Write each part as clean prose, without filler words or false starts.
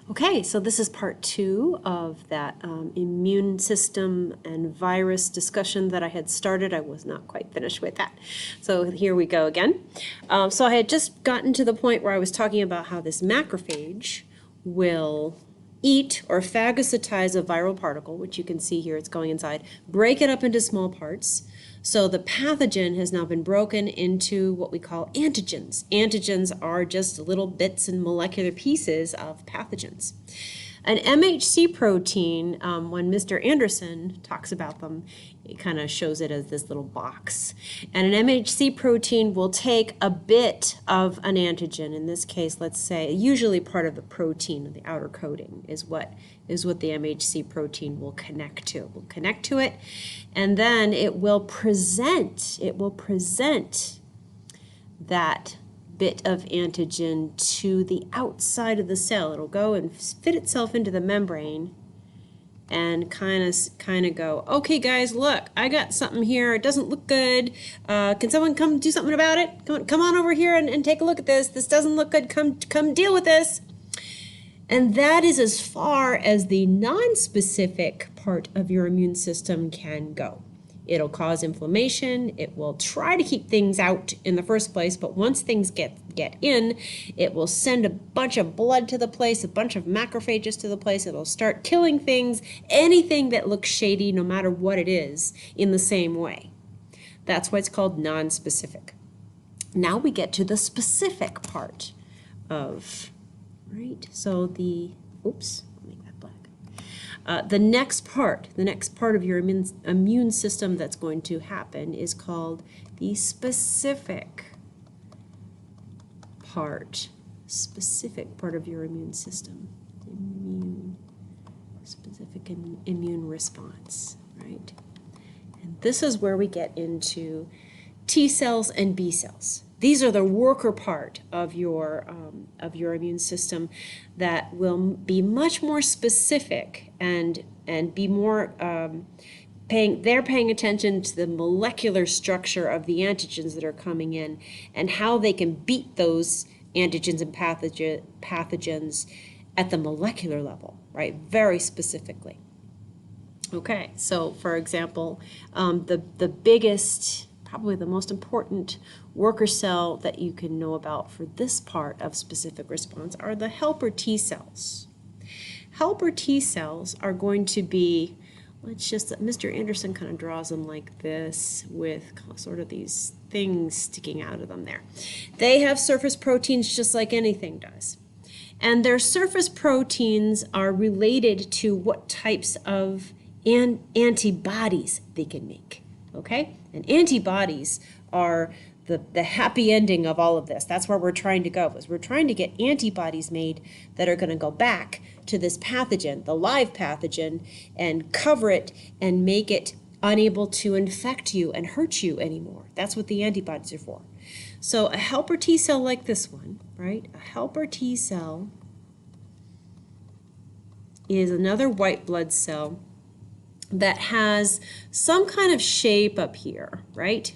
Okay, so this is part 2 of that immune system and virus discussion that I had started. I was not quite finished with that. So here we go again. So I had just gotten to the point where I was talking about how this macrophage will eat or phagocytize a viral particle, which you can see here, it's going inside, break it up into small parts. So the pathogen has now been broken into what we call antigens. Antigens are just little bits and molecular pieces of pathogens. An MHC protein, when Mr. Anderson talks about them, it kind of shows it as this little box. And an MHC protein will take a bit of an antigen. In this case, let's say, usually part of the protein, the outer coating, is what the MHC protein will connect to. It will connect to it, and then it will present that bit of antigen to the outside of the cell. It'll go and fit itself into the membrane and kind of go, okay guys, look, I got something here, it doesn't look good, can someone come do something about it? Come on over here and take a look at this doesn't look good, come deal with this. And that is as far as the non-specific part of your immune system can go. It'll cause inflammation, it will try to keep things out in the first place, but once things get in, it will send a bunch of blood to the place, a bunch of macrophages to the place, it'll start killing things, anything that looks shady, no matter what it is, in the same way. That's why it's called non-specific. Now we get to the specific part of, right? So the next part of your immune system that's going to happen is called the specific part of your immune system, specific immune response, right? And this is where we get into T cells and B cells. These are the worker part of your immune system that will be much more specific and be more paying attention to the molecular structure of the antigens that are coming in and how they can beat those antigens and pathogens at the molecular level, right? Very specifically. Okay, so for example, the biggest, probably the most important worker cell that you can know about for this part of specific response are the helper T cells. Helper T cells are going to be, Mr. Anderson kind of draws them like this with sort of these things sticking out of them there. They have surface proteins just like anything does. And their surface proteins are related to what types of antibodies they can make, okay? And antibodies are the happy ending of all of this. That's where we're trying to go, is we're trying to get antibodies made that are going to go back to this pathogen, the live pathogen, and cover it and make it unable to infect you and hurt you anymore. That's what the antibodies are for. So a helper T cell like this one, right? A helper T cell is another white blood cell that has some kind of shape up here, right?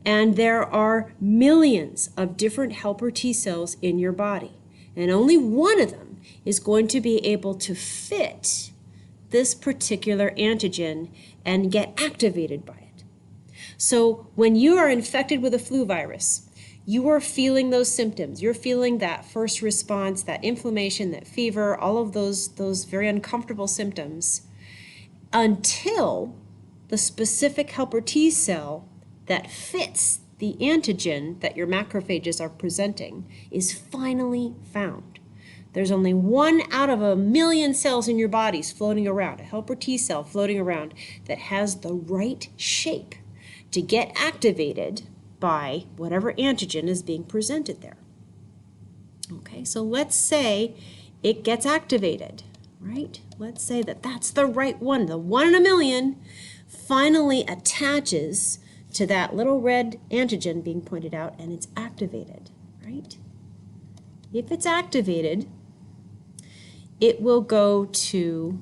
And there are millions of different helper T cells in your body. And only one of them is going to be able to fit this particular antigen and get activated by it. So when you are infected with a flu virus, you are feeling those symptoms. You're feeling that first response, that inflammation, that fever, all of those very uncomfortable symptoms, until the specific helper T cell that fits the antigen that your macrophages are presenting is finally found. There's only 1 out of 1,000,000 cells in your bodies floating around, a helper T cell floating around, that has the right shape to get activated by whatever antigen is being presented there. Okay, so let's say it gets activated, right? Let's say that that's the right one. The 1 in 1,000,000 finally attaches to that little red antigen being pointed out, and it's activated, right? If it's activated, it will go to,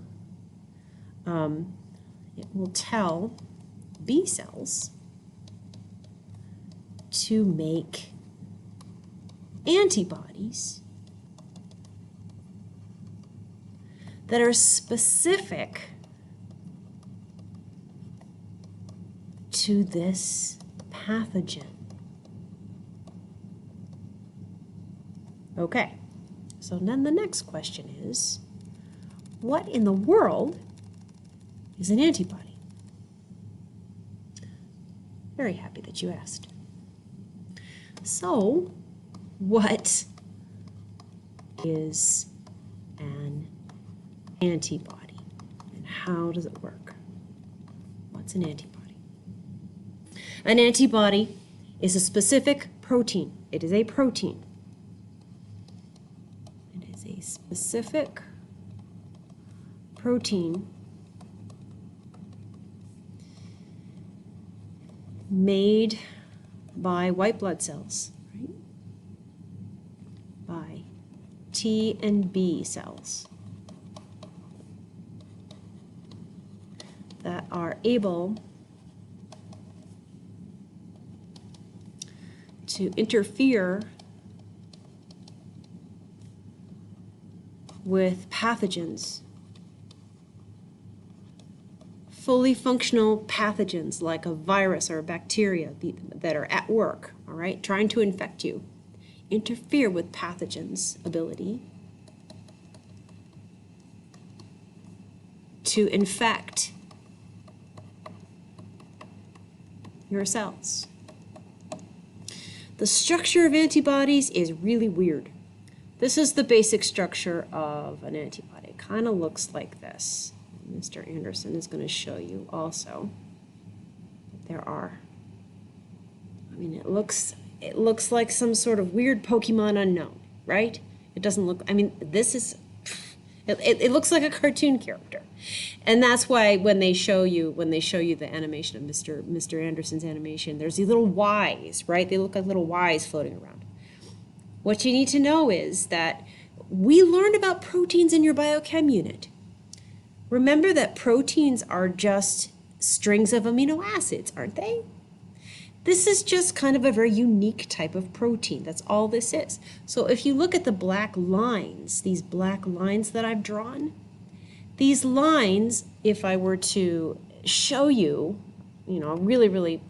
it will tell B cells to make antibodies that are specific to this pathogen. Okay, so then the next question is, what in the world is an antibody? Very happy that you asked. So, what is an antibody and how does it work? What's an antibody? An antibody is a specific protein. It is a protein. It is a specific protein made by white blood cells, right? By T and B cells that are able to interfere with pathogens, fully functional pathogens like a virus or a bacteria that are at work, all right, trying to infect you, interfere with pathogens' ability to infect your cells. The structure of antibodies is really weird. This is the basic structure of an antibody. It kind of looks like this. Mr. Anderson is going to show you also. There are, I mean, it looks like some sort of weird Pokemon unknown, right? It doesn't look, I mean, this is, it looks like a cartoon character. And that's why when they show you the animation of Mr. Anderson's animation, there's these little Ys, right? They look like little Ys floating around. What you need to know is that we learned about proteins in your biochem unit. Remember that proteins are just strings of amino acids, aren't they? This is just kind of a very unique type of protein. That's all this is. So if you look at the black lines, these black lines that I've drawn, these lines, if I were to show you, a really, really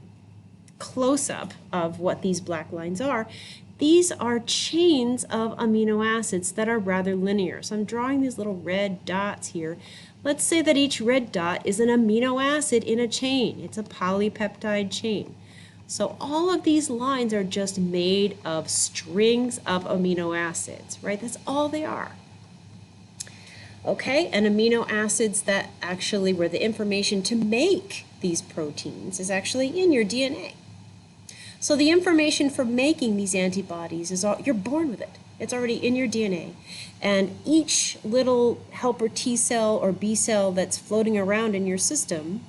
close-up of what these black lines are, these are chains of amino acids that are rather linear. So I'm drawing these little red dots here. Let's say that each red dot is an amino acid in a chain. It's a polypeptide chain. So all of these lines are just made of strings of amino acids, right? That's all they are. Okay, and amino acids that actually were the information to make these proteins is actually in your DNA. So the information for making these antibodies is all, you're born with it. It's already in your DNA. And each little helper T cell or B cell that's floating around in your system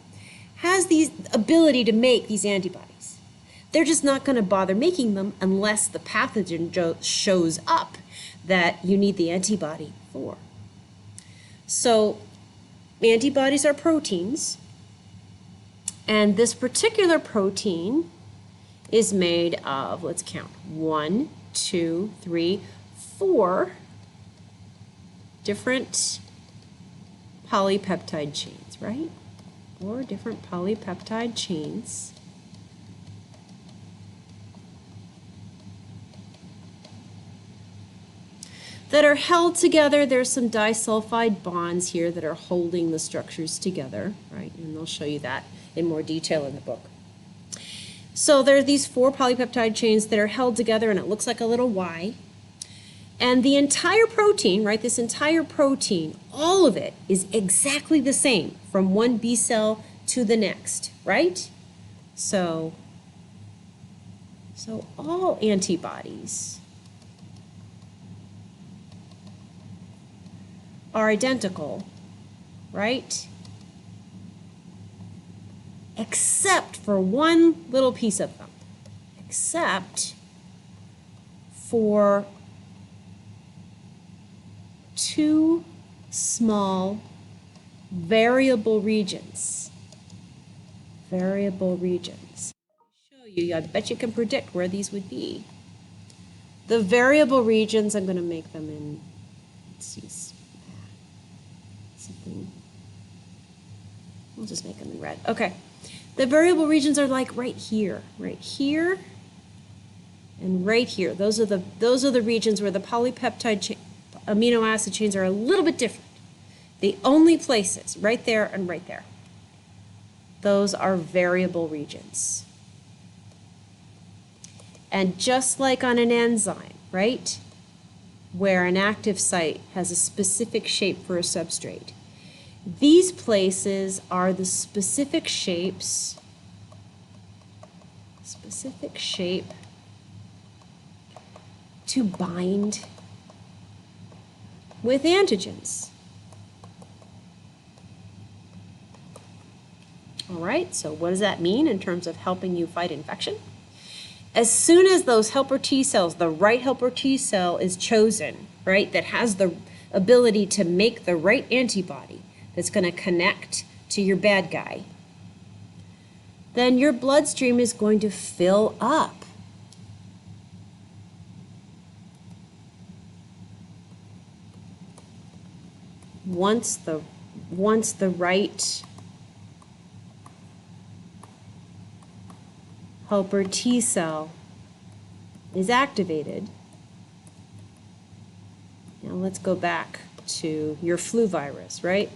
has the ability to make these antibodies. They're just not going to bother making them unless the pathogen shows up that you need the antibody for. So antibodies are proteins, and this particular protein is made of, let's count, 1, 2, 3, 4 different polypeptide chains, right? 4 different polypeptide chains that are held together. There's some disulfide bonds here that are holding the structures together, right? And they'll show you that in more detail in the book. So there are these 4 polypeptide chains that are held together, and it looks like a little Y. And the entire protein, right, this entire protein, all of it is exactly the same from one B cell to the next, right? So all antibodies are identical, right? Except for one little piece of them, except for 2 small variable regions. Variable regions. I'll show you, I bet you can predict where these would be. The variable regions, I'm going to make them in, let's see, something. We'll just make them in red. Okay. The variable regions are like right here, and right here. Those are the regions where the polypeptide amino acid chains are a little bit different. The only places, right there and right there. Those are variable regions. And just like on an enzyme, right, where an active site has a specific shape for a substrate, these places are the specific shape to bind with antigens. All right, so what does that mean in terms of helping you fight infection? As soon as those helper T cells, the right helper T cell is chosen, right, that has the ability to make the right antibody that's going to connect to your bad guy, then your bloodstream is going to fill up. Once the right helper T cell is activated. Now let's go back to your flu virus, right?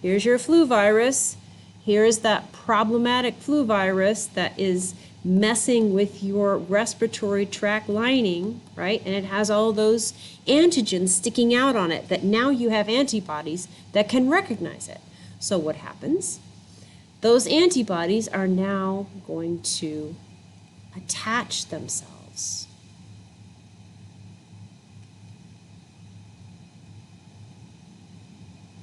Here's your flu virus. Here's that problematic flu virus that is messing with your respiratory tract lining, right? And it has all those antigens sticking out on it that now you have antibodies that can recognize it. So what happens? Those antibodies are now going to attach themselves.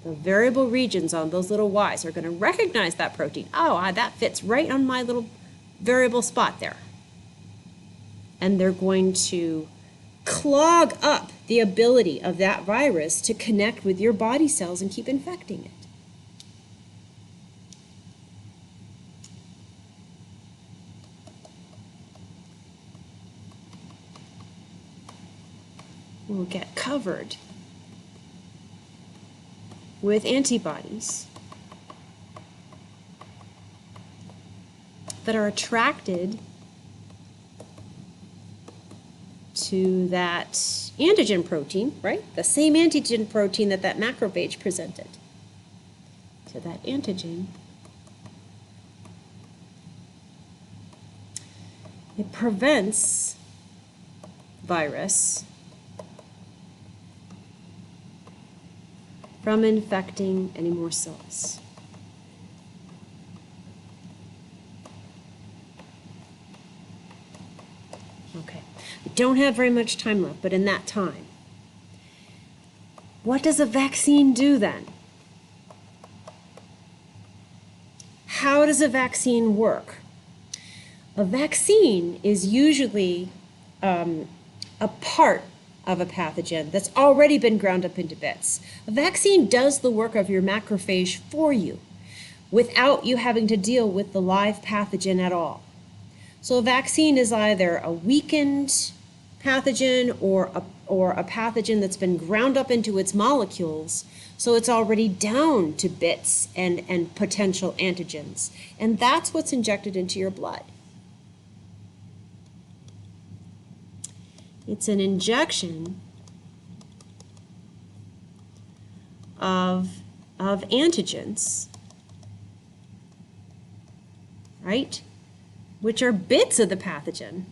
The variable regions on those little Ys are going to recognize that protein. Oh, that fits right on my little variable spot there. And they're going to clog up the ability of that virus to connect with your body cells and keep infecting it. Will get covered with antibodies that are attracted to that antigen protein, right? The same antigen protein that macrophage presented. So that antigen, it prevents virus from infecting any more cells. Okay, we don't have very much time left, but in that time, what does a vaccine do then? How does a vaccine work? A vaccine is usually a part of a pathogen that's already been ground up into bits. A vaccine does the work of your macrophage for you without you having to deal with the live pathogen at all. So a vaccine is either a weakened pathogen or a pathogen that's been ground up into its molecules, so it's already down to bits and potential antigens. And that's what's injected into your blood. It's an injection of antigens, right, which are bits of the pathogen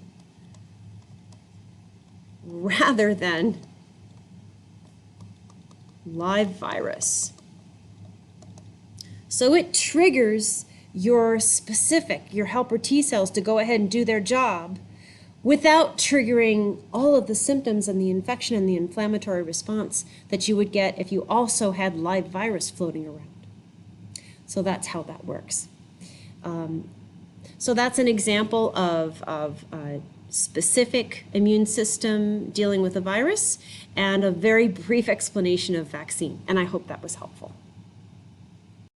rather than live virus. So it triggers your helper T cells to go ahead and do their job without triggering all of the symptoms and the infection and the inflammatory response that you would get if you also had live virus floating around. So that's how that works. So that's an example of a specific immune system dealing with a virus and a very brief explanation of vaccine. And I hope that was helpful.